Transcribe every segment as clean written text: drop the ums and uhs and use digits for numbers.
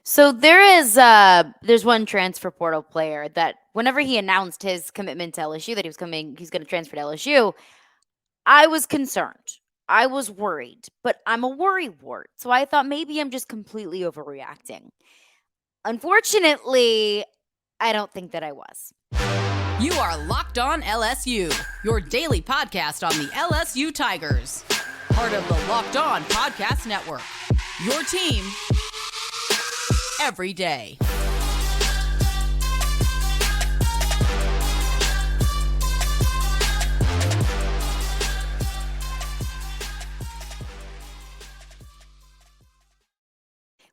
So there's one transfer portal player that whenever he announced his commitment to LSU that he's going to transfer to LSU, I was concerned. I was worried, but I'm a worrywart. So I thought maybe I'm just completely overreacting. Unfortunately, I don't think that I was. You are Locked On LSU, your daily podcast on the LSU Tigers. Part of the Locked On Podcast Network. Your team every day.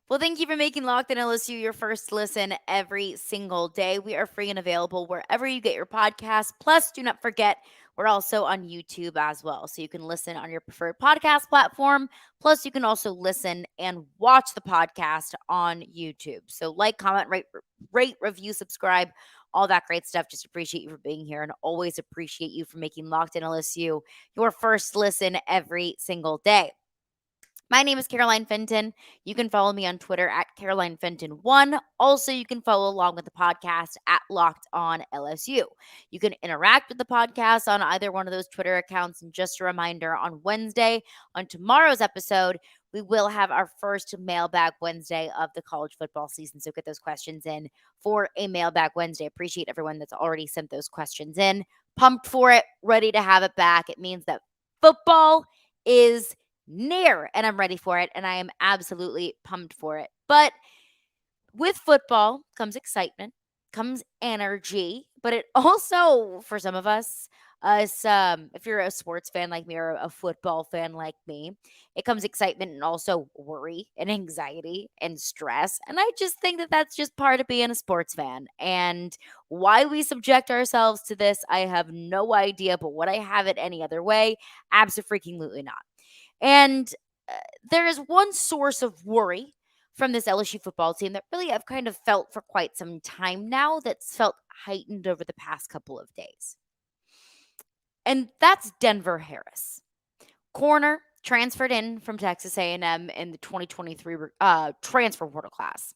Well, thank you for making Locked On LSU your first listen every single day. We are free and available wherever you get your podcasts. Plus, do not forget, we're also on YouTube as well. So you can listen on your preferred podcast platform. Plus, you can also listen and watch the podcast on YouTube. So like, comment, rate, review, subscribe, all that great stuff. Just appreciate you for being here and always appreciate you for making Locked On LSU your first listen every single day. My name is Caroline Fenton. You can follow me on Twitter at Caroline Fenton1. Also, you can follow along with the podcast at Locked On LSU. You can interact with the podcast on either one of those Twitter accounts. And just a reminder, on Wednesday, on tomorrow's episode, we will have our first Mailbag Wednesday of the college football season. So get those questions in for a Mailbag Wednesday. Appreciate everyone that's already sent those questions in. Pumped for it, ready to have it back. It means that football is near, and I'm ready for it, and I am absolutely pumped for it. But with football comes excitement, comes energy, but it also, for some of us, if you're a sports fan like me or a football fan like me, it comes excitement and also worry and anxiety and stress. And I just think that that's just part of being a sports fan. And why we subject ourselves to this, I have no idea. But would I have it any other way? Absolutely not. And there is one source of worry from this LSU football team that really I've kind of felt for quite some time now that's felt heightened over the past couple of days. And that's Denver Harris. Corner transferred in from Texas A&M in the 2023 transfer portal class.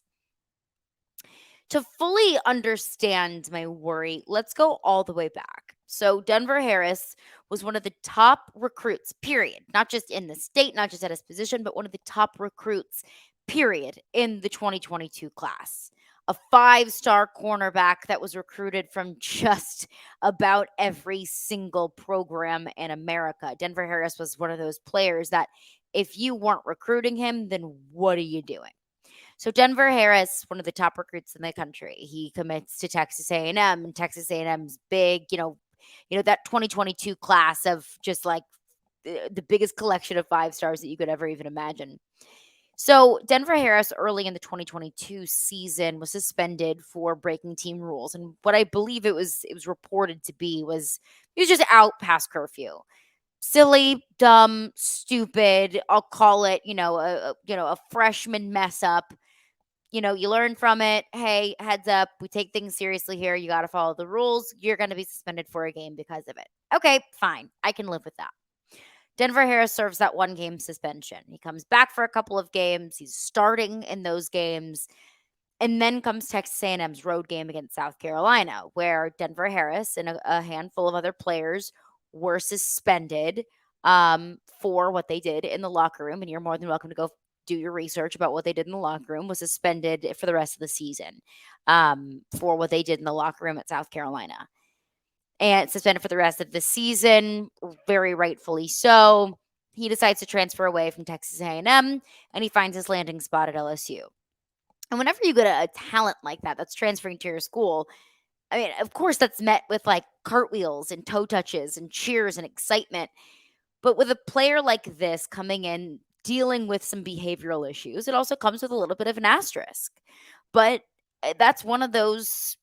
To fully understand my worry, let's go all the way back. So Denver Harris was one of the top recruits, period. Not just in the state, not just at his position, but one of the top recruits, period, in the 2022 class. A 5-star cornerback that was recruited from just about every single program in America. Denver Harris was one of those players that if you weren't recruiting him, then what are you doing? So Denver Harris, one of the top recruits in the country, he commits to Texas A&M, and Texas A&M's big, that 2022 class of just like the biggest collection of 5 stars that you could ever even imagine. So Denver Harris early in the 2022 season was suspended for breaking team rules, and what I believe it was reported to be was he was just out past curfew. Silly, dumb, stupid. I'll call it, a freshman mess up. You learn from it. Hey, heads up, we take things seriously here. You got to follow the rules. You're going to be suspended for a game because of it. Okay, fine. I can live with that. Denver Harris serves that 1-game suspension. He comes back for a couple of games. He's starting in those games. And then comes Texas A&M's road game against South Carolina, where Denver Harris and a handful of other players were suspended for what they did in the locker room. And you're more than welcome to go do your research about what they did in the locker room. Was suspended for the rest of the season for what they did in the locker room at South Carolina. And suspended for the rest of the season, very rightfully so. He decides to transfer away from Texas A&M, and he finds his landing spot at LSU. And whenever you get a talent like that that's transferring to your school, I mean, of course, that's met with like cartwheels and toe touches and cheers and excitement. But with a player like this coming in, dealing with some behavioral issues, it also comes with a little bit of an asterisk. But that's one of those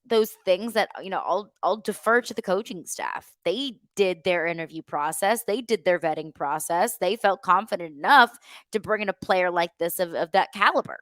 things that I'll defer to the coaching staff. They did their interview process, they did their vetting process, they felt confident enough to bring in a player like this of that caliber.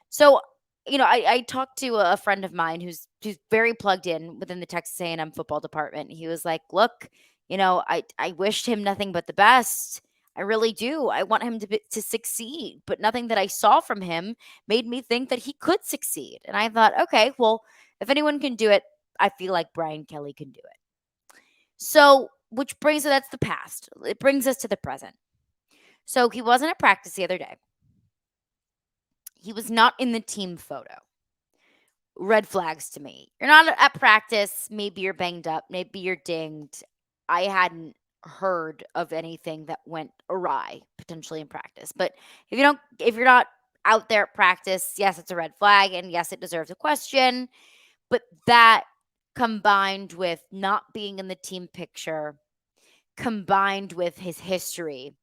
So I talked to a friend of mine who's very plugged in within the Texas A&M football department. He was like, look, I wished him nothing but the best. I really do. I want him to succeed, but nothing that I saw from him made me think that he could succeed. And I thought, okay, well, if anyone can do it, I feel like Brian Kelly can do it. So, which brings us, that's the past. It brings us to the present. So, he wasn't at practice the other day. He was not in the team photo. Red flags to me. You're not at practice. Maybe you're banged up. Maybe you're dinged. I hadn't heard of anything that went awry potentially in practice. But if you're not out there at practice, yes, it's a red flag, and yes, it deserves a question. But that combined with not being in the team picture, combined with his history,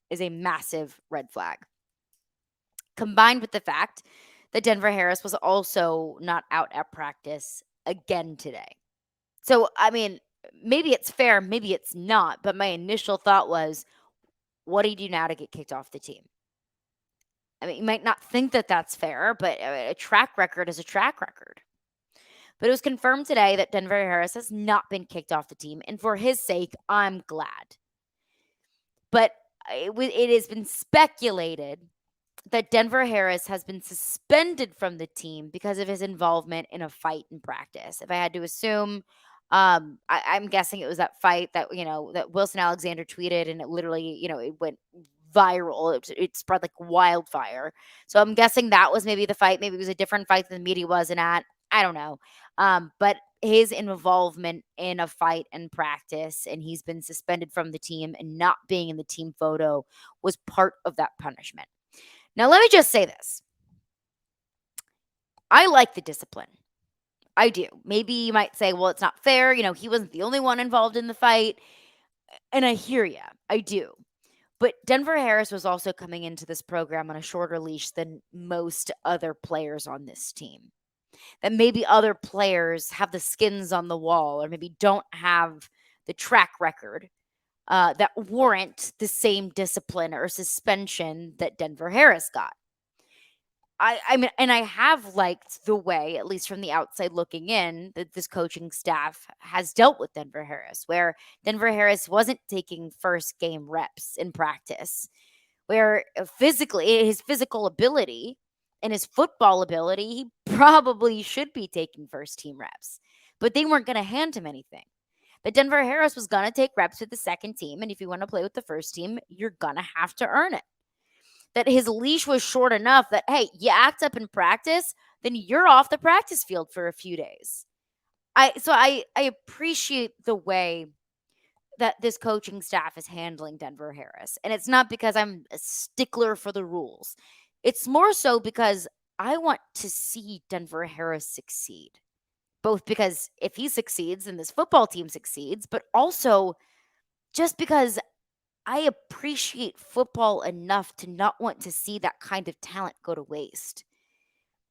is a massive red flag. Combined with the fact that Denver Harris was also not out at practice again today. So, I mean, maybe it's fair, maybe it's not, but my initial thought was, what do you do now to get kicked off the team? I mean, you might not think that that's fair, but a track record is a track record. But it was confirmed today that Denver Harris has not been kicked off the team, and for his sake, I'm glad. But it has been speculated that Denver Harris has been suspended from the team because of his involvement in a fight in practice. If I had to assume, I'm guessing it was that fight that that Wilson Alexander tweeted, and it literally it went viral. It spread like wildfire. So I'm guessing that was maybe the fight. Maybe it was a different fight that the media wasn't at. I don't know. But his involvement in a fight and practice, and he's been suspended from the team, and not being in the team photo was part of that punishment. Now, let me just say this. I like the discipline. I do. Maybe you might say, well, it's not fair. He wasn't the only one involved in the fight. And I hear you. I do. But Denver Harris was also coming into this program on a shorter leash than most other players on this team. That maybe other players have the skins on the wall, or maybe don't have the track record that warrant the same discipline or suspension that Denver Harris got. I mean, and I have liked the way, at least from the outside looking in, that this coaching staff has dealt with Denver Harris, where Denver Harris wasn't taking first game reps in practice, where physically, his physical ability and his football ability, he probably should be taking first team reps, but they weren't going to hand him anything. That Denver Harris was going to take reps with the second team, and if you want to play with the first team, you're going to have to earn it. That his leash was short enough that, hey, you act up in practice, then you're off the practice field for a few days. I appreciate the way that this coaching staff is handling Denver Harris. And it's not because I'm a stickler for the rules. It's more so because I want to see Denver Harris succeed. Both because if he succeeds, then this football team succeeds, but also just because I appreciate football enough to not want to see that kind of talent go to waste.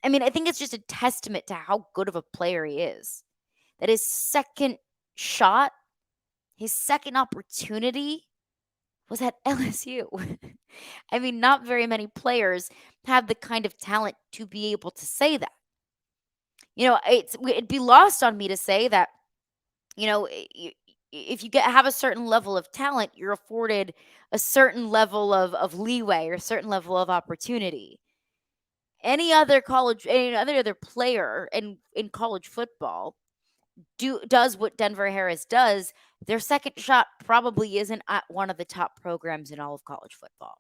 I mean, I think it's just a testament to how good of a player he is. That his second shot, his second opportunity was at LSU. I mean, not very many players have the kind of talent to be able to say that. It'd be lost on me to say that, if you have a certain level of talent, you're afforded a certain level of leeway or a certain level of opportunity. Any other player in college football does what Denver Harris does. Their second shot probably isn't at one of the top programs in all of college football.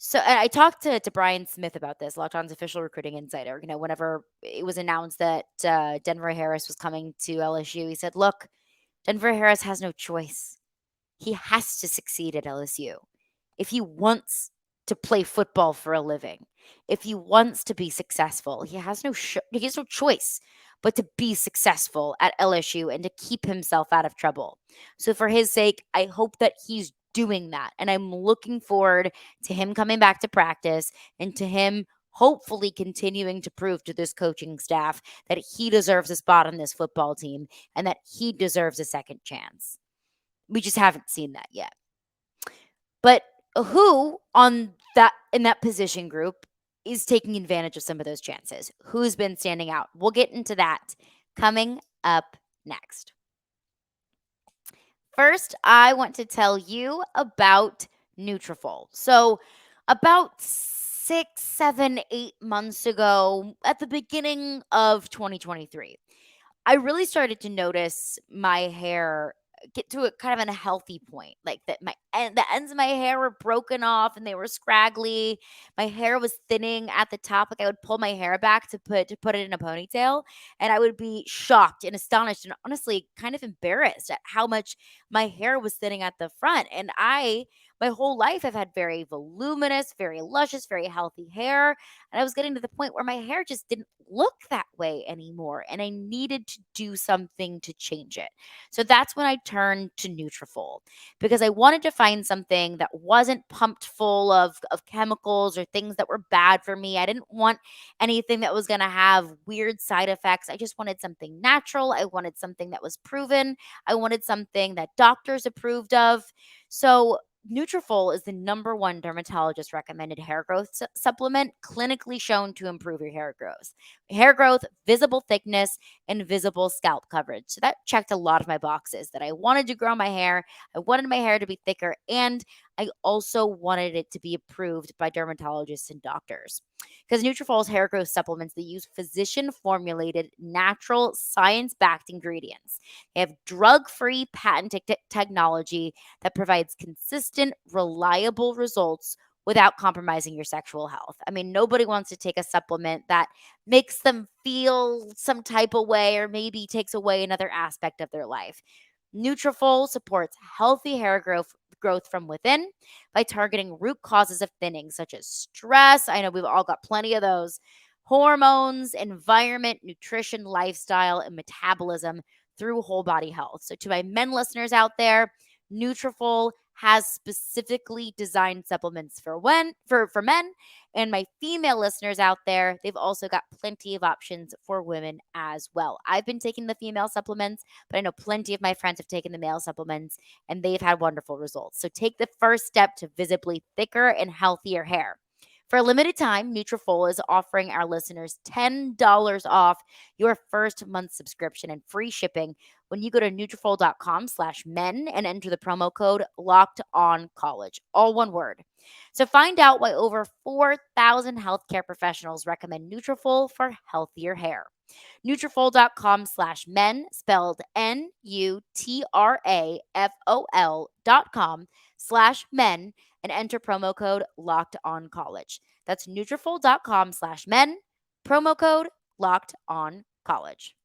So, and I talked to Brian Smith about this, Locked On's official recruiting insider. Whenever it was announced that Denver Harris was coming to LSU, he said, look, Denver Harris has no choice. He has to succeed at LSU. If he wants to play football for a living, if he wants to be successful, he has no choice but to be successful at LSU and to keep himself out of trouble. So for his sake, I hope that he's doing that. And I'm looking forward to him coming back to practice and to him hopefully continuing to prove to this coaching staff that he deserves a spot on this football team and that he deserves a second chance. We just haven't seen that yet. But who in that position group is taking advantage of some of those chances? Who's been standing out? We'll get into that coming up next. First, I want to tell you about Nutrafol. So, about 6, 7, 8 months ago, at the beginning of 2023, I really started to notice my hair get to a kind of a healthy point, like that the ends of my hair were broken off and they were scraggly. My hair was thinning at the top. Like I would pull my hair back to put it in a ponytail, and I would be shocked and astonished and honestly kind of embarrassed at how much my hair was thinning at the front. And my whole life I've had very voluminous, very luscious, very healthy hair. And I was getting to the point where my hair just didn't look that way anymore. And I needed to do something to change it. So that's when I turned to Nutrafol because I wanted to find something that wasn't pumped full of chemicals or things that were bad for me. I didn't want anything that was going to have weird side effects. I just wanted something natural. I wanted something that was proven. I wanted something that doctors approved of. So Nutrafol is the number one dermatologist recommended hair growth supplement clinically shown to improve your hair growth, visible thickness, and visible scalp coverage. So that checked a lot of my boxes that I wanted to grow my hair, I wanted my hair to be thicker, and I also wanted it to be approved by dermatologists and doctors. Because Nutrafol's hair growth supplements, they use physician formulated, natural, science backed ingredients. They have drug free patented technology that provides consistent, reliable results without compromising your sexual health. I mean, nobody wants to take a supplement that makes them feel some type of way or maybe takes away another aspect of their life. Nutrafol supports healthy hair growth from within by targeting root causes of thinning such as stress. I know we've all got plenty of those. Hormones, environment, nutrition, lifestyle, and metabolism through whole body health. So to my men listeners out there, Nutrafol has specifically designed supplements for men, and my female listeners out there, they've also got plenty of options for women as well. I've been taking the female supplements, but I know plenty of my friends have taken the male supplements and they've had wonderful results. So take the first step to visibly thicker and healthier hair. For a limited time, Nutrafol is offering our listeners $10 off your first month subscription and free shipping when you go to Nutrafol.com/men and enter the promo code locked on college, all one word. So find out why over 4,000 healthcare professionals recommend Nutrafol for healthier hair. Nutrafol.com/men, spelled Nutrafol.com/men, and enter promo code locked on college. That's Nutrafol.com/men, promo code locked on college.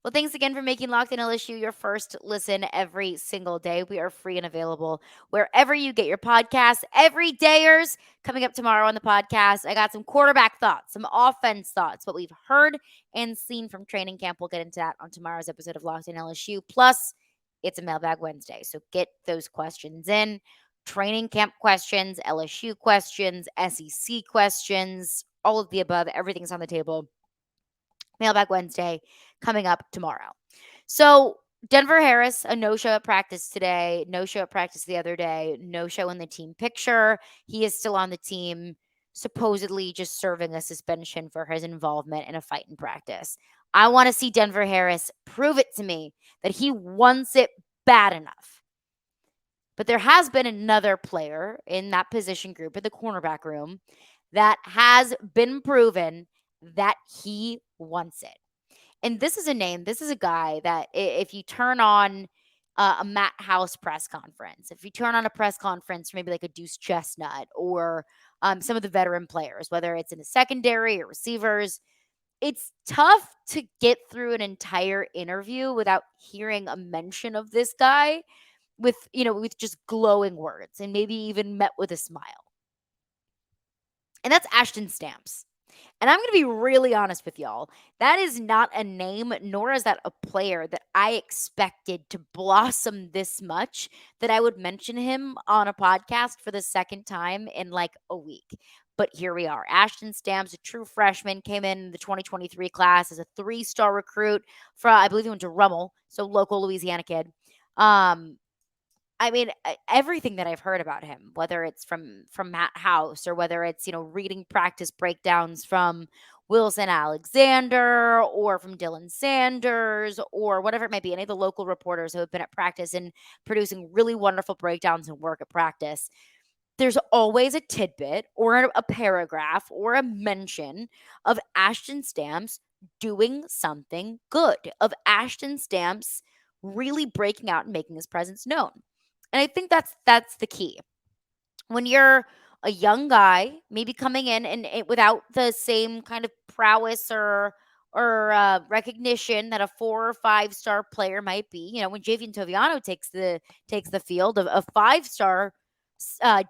Well, thanks again for making Locked In LSU your first listen every single day. We are free and available wherever you get your podcasts. Every dayers coming up tomorrow on the podcast. I got some quarterback thoughts, some offense thoughts, what we've heard and seen from training camp. We'll get into that on tomorrow's episode of Locked In LSU. Plus, it's a Mailbag Wednesday, so get those questions in. Training camp questions, LSU questions, SEC questions, all of the above. Everything's on the table. Mailbag Wednesday coming up tomorrow. So, Denver Harris, a no show at practice today, no show at practice the other day, no show in the team picture. He is still on the team, supposedly just serving a suspension for his involvement in a fight in practice. I want to see Denver Harris prove it to me that he wants it bad enough. But there has been another player in that position group in the cornerback room that has been proven that he wants it. And this is a guy that if you turn on a Matt House press conference, if you turn on a press conference, maybe like a Deuce Chestnut or some of the veteran players, whether it's in the secondary or receivers, it's tough to get through an entire interview without hearing a mention of this guy with just glowing words and maybe even met with a smile. And that's Ashton Stamps. And I'm going to be really honest with y'all. That is not a name, nor is that a player that I expected to blossom this much that I would mention him on a podcast for the second time in like a week. But here we are. Ashton Stamps, a true freshman, came in the 2023 class as a 3-star recruit from, I believe he went to Rummel, so local Louisiana kid. I mean, everything that I've heard about him, whether it's from Matt House or whether it's reading practice breakdowns from Wilson Alexander or from Dylan Sanders or whatever it might be, any of the local reporters who have been at practice and producing really wonderful breakdowns and work at practice, there's always a tidbit or a paragraph or a mention of Ashton Stamps doing something good, of Ashton Stamps really breaking out and making his presence known. And I think that's the key. When you're a young guy, maybe coming in and without the same kind of prowess or recognition that a 4 or 5 star player might be. When Javian Toviano takes the field of a 5 star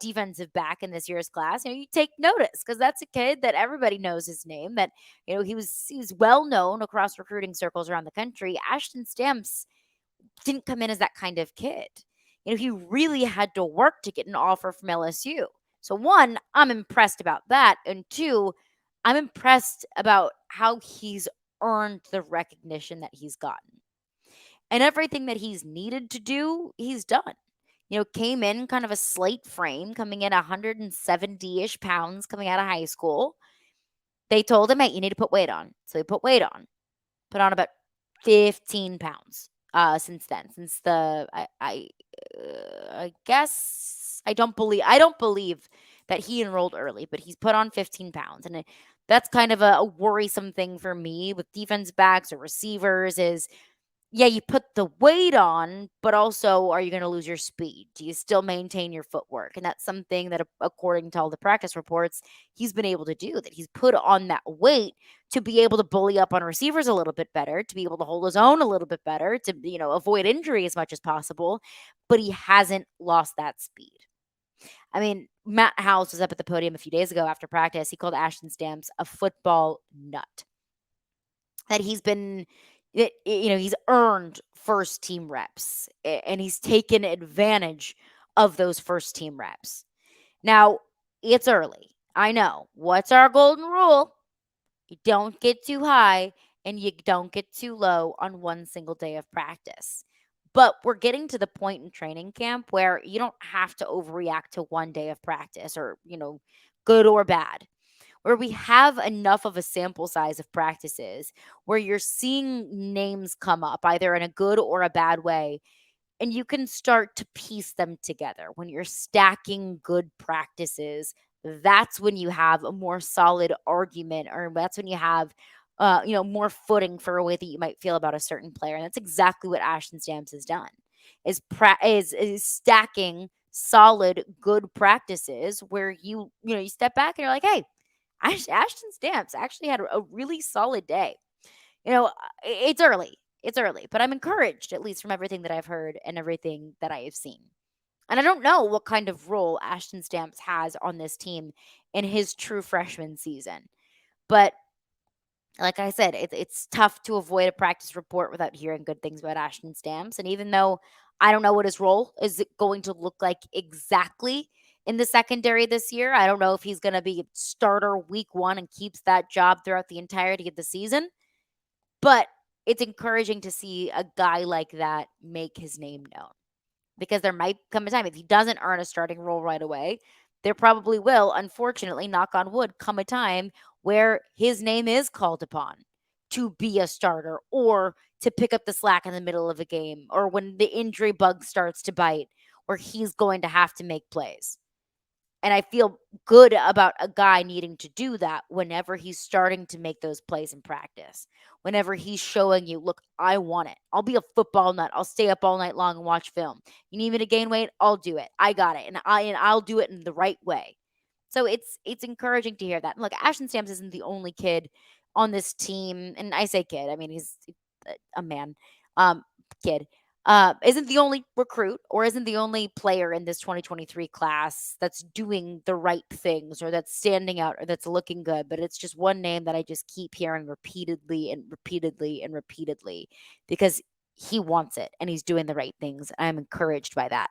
defensive back in this year's class, you take notice because that's a kid that everybody knows his name. That he was well known across recruiting circles around the country. Ashton Stamps didn't come in as that kind of kid. He really had to work to get an offer from LSU. So one, I'm impressed about that. And two, I'm impressed about how he's earned the recognition that he's gotten. And everything that he's needed to do, he's done. Came in kind of a slight frame, coming in 170-ish pounds coming out of high school. They told him, hey, you need to put weight on. So he put weight on. Put on about 15 pounds since then. Since I guess I don't believe that he enrolled early, but he's put on 15 pounds. And that's kind of a worrisome thing for me with defense backs or receivers is, yeah, you put the weight on, but also are you going to lose your speed? Do you still maintain your footwork? And that's something that, according to all the practice reports, he's been able to do, that he's put on that weight to be able to bully up on receivers a little bit better, to be able to hold his own a little bit better, to, avoid injury as much as possible. But he hasn't lost that speed. I mean, Matt House was up at the podium a few days ago after practice. He called Ashton Stamps a football nut. That he's earned first team reps and he's taken advantage of those first team reps. Now, it's early. I know. What's our golden rule? You don't get too high and you don't get too low on one single day of practice. But we're getting to the point in training camp where you don't have to overreact to one day of practice or, good or bad, where we have enough of a sample size of practices where you're seeing names come up either in a good or a bad way, and you can start to piece them together. When you're stacking good practices, that's when you have a more solid argument, or that's when you have more footing for a way that you might feel about a certain player. And that's exactly what Ashton Stamps has done, is stacking solid good practices where you step back and you're like, hey, Ashton Stamps actually had a really solid day. It's early. It's early, but I'm encouraged, at least from everything that I've heard and everything that I have seen. And I don't know what kind of role Ashton Stamps has on this team in his true freshman season. But like I said, it's tough to avoid a practice report without hearing good things about Ashton Stamps. And even though I don't know what his role is going to look like exactly in the secondary this year, I don't know if he's going to be starter week 1 and keeps that job throughout the entirety of the season. But it's encouraging to see a guy like that make his name known, because there might come a time, if he doesn't earn a starting role right away, there probably will, unfortunately, knock on wood, come a time where his name is called upon to be a starter or to pick up the slack in the middle of a game, or when the injury bug starts to bite, where he's going to have to make plays. And I feel good about a guy needing to do that whenever he's starting to make those plays in practice. Whenever he's showing you, look, I want it. I'll be a football nut. I'll stay up all night long and watch film. You need me to gain weight? I'll do it. I got it. And I'll do it in the right way. So it's encouraging to hear that. And look, Ashton Stamps isn't the only kid on this team. And I say kid, I mean, he's a man, kid. Isn't the only recruit or isn't the only player in this 2023 class that's doing the right things or that's standing out or that's looking good. But it's just one name that I just keep hearing repeatedly and repeatedly and repeatedly, because he wants it and he's doing the right things. I'm encouraged by that.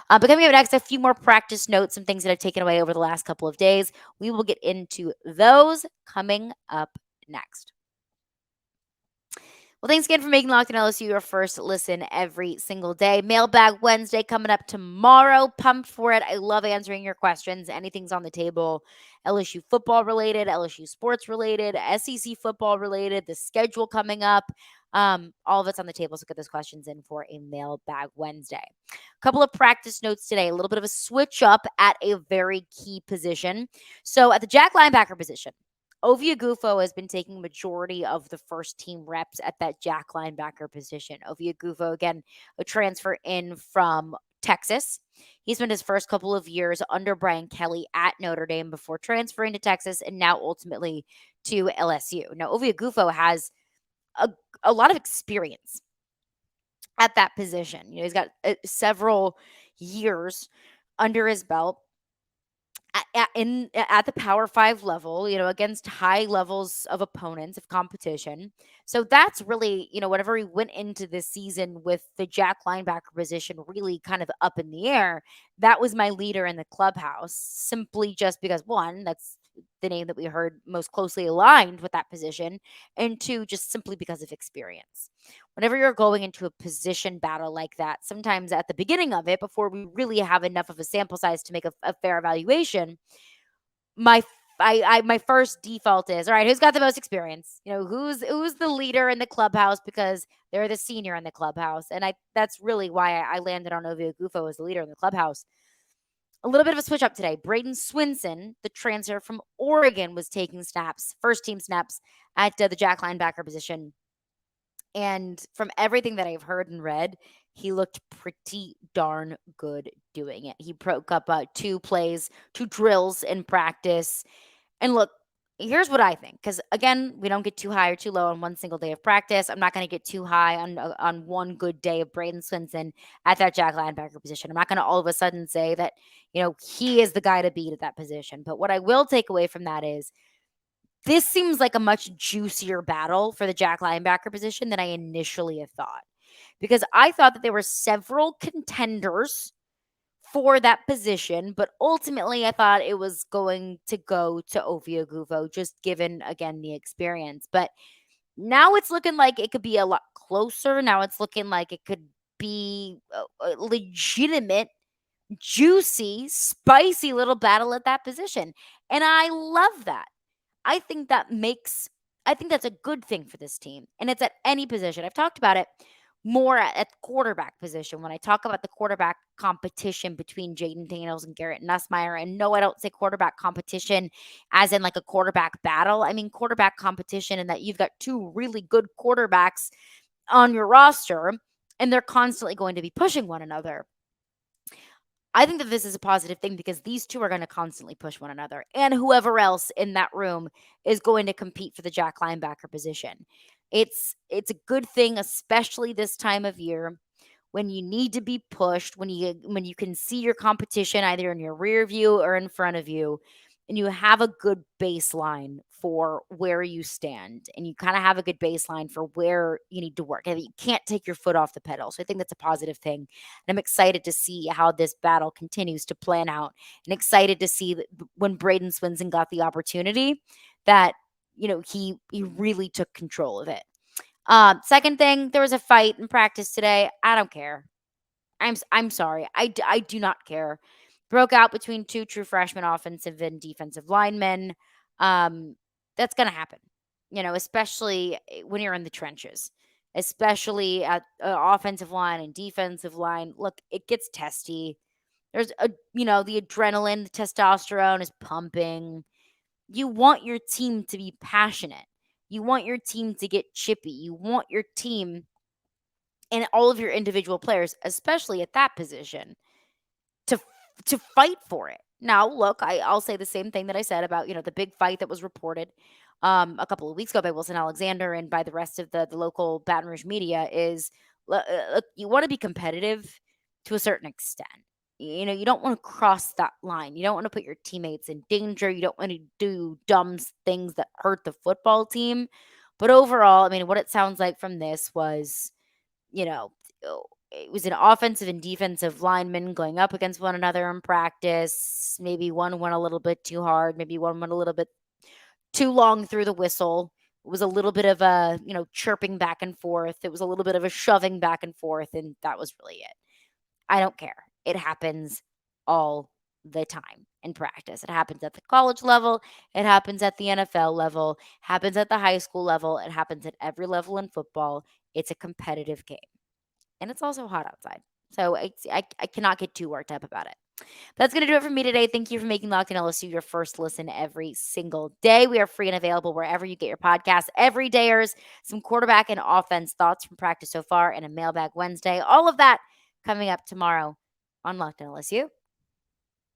But coming up next, a few more practice notes, some things that I've taken away over the last couple of days. We will get into those coming up next. Well, thanks again for making Locked On LSU your first listen every single day. Mailbag Wednesday coming up tomorrow. Pumped for it. I love answering your questions. Anything's on the table. LSU football related, LSU sports related, SEC football related, the schedule coming up. All of it's on the table. So get those questions in for a Mailbag Wednesday. A couple of practice notes today. A little bit of a switch up at a very key position. So at the Jack linebacker position, Ovia Gufo has been taking majority of the first team reps at that Jack linebacker position. Ovia Gufo, again, a transfer in from Texas. He spent his first couple of years under Brian Kelly at Notre Dame before transferring to Texas and now ultimately to LSU. Now, Ovia Gufo has a, a lot of experience at that position. You know, he's got several years under his belt at the Power 5 level, you know, against high levels of opponents of competition. So that's really, you know, whenever he went into this season with the Jack linebacker position really kind of up in the air, that was my leader in the clubhouse, simply just because one, that's the name that we heard most closely aligned with that position, and two, just simply because of experience. Whenever you're going into a position battle like that, sometimes at the beginning of it, before we really have enough of a sample size to make a fair evaluation, my my first default is, all right, who's got the most experience? You know, who's the leader in the clubhouse because they're the senior in the clubhouse, and that's really why I landed on Ovia Gufo as the leader in the clubhouse. A little bit of a switch up today. Braden Swinson, the transfer from Oregon, was taking snaps, first team snaps at the Jack linebacker position. And from everything that I've heard and read, he looked pretty darn good doing it. He broke up two plays, two drills in practice. And look, here's what I think. Because again, we don't get too high or too low on one single day of practice. I'm not going to get too high on one good day of Braden Swinson at that Jack linebacker position. I'm not going to all of a sudden say that, you know, he is the guy to beat at that position. But what I will take away from that is this seems like a much juicier battle for the Jack linebacker position than I initially had thought. Because I thought that there were several contenders for that position, but ultimately I thought it was going to go to Ovia Gufo, just given, again, the experience. But now it's looking like it could be a lot closer. Now it's looking like it could be a legitimate, juicy, spicy little battle at that position. And I love that. I think I think that's a good thing for this team. And it's at any position. I've talked about it more at the quarterback position when I talk about the quarterback competition between Jaden Daniels and Garrett Nussmeier. And no, I don't say quarterback competition as in like a quarterback battle. I mean quarterback competition in that you've got two really good quarterbacks on your roster and they're constantly going to be pushing one another. I think that this is a positive thing because these two are going to constantly push one another, and whoever else in that room is going to compete for the Jack linebacker position. It's a good thing, especially this time of year when you need to be pushed, when you can see your competition either in your rear view or in front of you, and you have a good baseline for where you stand, and you kind of have a good baseline for where you need to work, and you can't take your foot off the pedal. So I think that's a positive thing, and I'm excited to see how this battle continues to plan out, and excited to see that when Braden Swinson got the opportunity, that you know he really took control of it. Second thing, there was a fight in practice today. I don't care. I'm sorry. I do not care. Broke out between two true freshman offensive and defensive linemen. Um, that's gonna happen. You know, especially when you're in the trenches, especially at offensive line and defensive line. Look, it gets testy. There's a the adrenaline, the testosterone is pumping. You want your team to be passionate. You want your team to get chippy. You want your team and all of your individual players, especially at that position, to to fight for it. Now, look, I'll say the same thing that I said about the big fight that was reported a couple of weeks ago by Wilson Alexander and by the rest of the local Baton Rouge media is look, you want to be competitive to a certain extent. You know, you don't want to cross that line. You don't want to put your teammates in danger. You don't want to do dumb things that hurt the football team. But overall, I mean, what it sounds like from this was, you know, it was an offensive and defensive lineman going up against one another in practice. Maybe one went a little bit too hard. Maybe one went a little bit too long through the whistle. It was a little bit of a, chirping back and forth. It was a little bit of a shoving back and forth, and that was really it. I don't care. It happens all the time in practice. It happens at the college level, it happens at the NFL level, happens at the high school level, it happens at every level in football. It's a competitive game. And it's also hot outside. So I cannot get too worked up about it. That's going to do it for me today. Thank you for making Locked On LSU your first listen every single day. We are free and available wherever you get your podcasts. Every dayers, some quarterback and offense thoughts from practice so far, and a mailbag Wednesday. All of that coming up tomorrow on Locked On LSU.